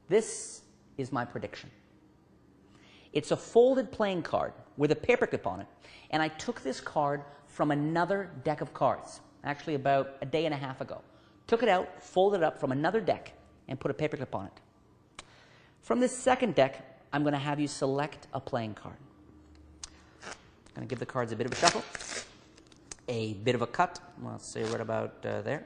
This is my prediction. It's a folded playing card with a paperclip on it, and I took this card from another deck of cards, actually about a day and a half ago. Took it out, folded it up from another deck, and put a paperclip on it. From this second deck, I'm going to have you select a playing card. I'm going to give the cards a bit of a shuffle, a bit of a cut, well, let's say right about there,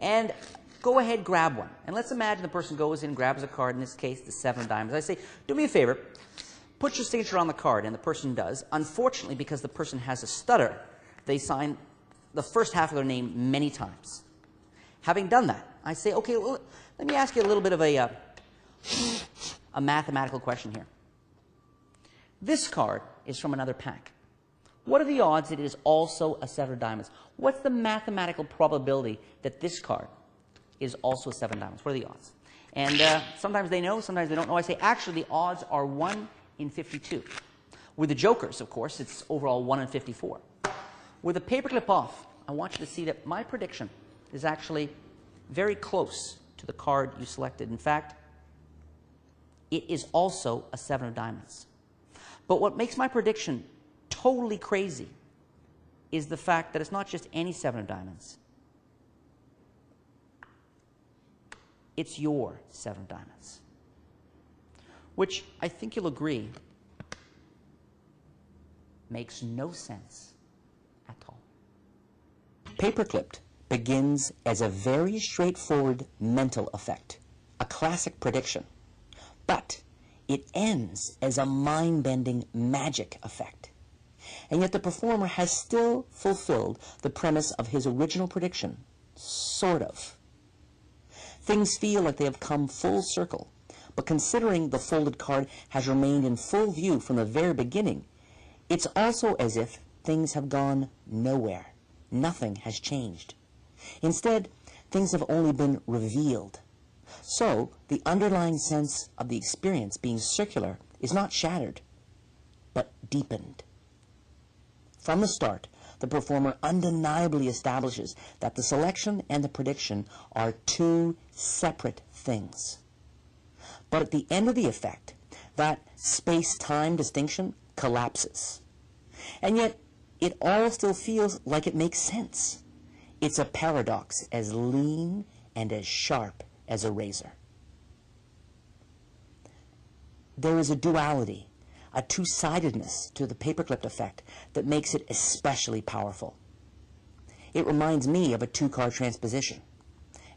and go ahead, grab one. And let's imagine the person goes in, grabs a card, in this case, the 7 of diamonds. I say, do me a favor, put your signature on the card, and the person does. Unfortunately, because the person has a stutter, they sign the first half of their name many times. Having done that, I say, okay, well, let me ask you a little bit of a mathematical question here. This card is from another pack. What are the odds that it is also a 7 of diamonds? What's the mathematical probability that this card is also a 7 of diamonds? What are the odds? And sometimes they know, sometimes they don't know. I say, actually, the odds are 1 in 52. With the jokers, of course, it's overall 1 in 54. With the paperclip off, I want you to see that my prediction is actually very close to the card you selected. In fact, it is also a 7 of diamonds. But what makes my prediction totally crazy is the fact that it's not just any 7 of diamonds. It's your 7 of diamonds. Which I think you'll agree makes no sense at all. Paperclipped begins as a very straightforward mental effect, a classic prediction. But it ends as a mind-bending magic effect. And yet the performer has still fulfilled the premise of his original prediction, sort of. Things feel like they have come full circle, but considering the folded card has remained in full view from the very beginning, it's also as if things have gone nowhere. Nothing has changed. Instead, things have only been revealed. So, the underlying sense of the experience being circular is not shattered, but deepened. From the start, the performer undeniably establishes that the selection and the prediction are 2 separate things. But at the end of the effect, that space-time distinction collapses. And yet, it all still feels like it makes sense. It's a paradox as lean and as sharp as a razor. There is a duality, a two-sidedness to the paperclipped effect that makes it especially powerful. It reminds me of a 2-card transposition.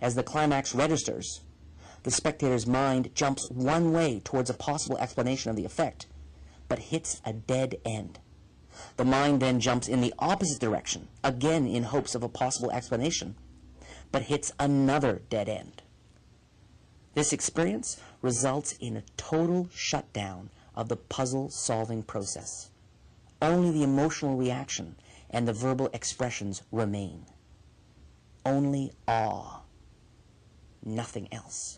As the climax registers, the spectator's mind jumps one way towards a possible explanation of the effect, but hits a dead end. The mind then jumps in the opposite direction, again in hopes of a possible explanation, but hits another dead end. This experience results in a total shutdown of the puzzle-solving process. Only the emotional reaction and the verbal expressions remain. Only awe. Nothing else.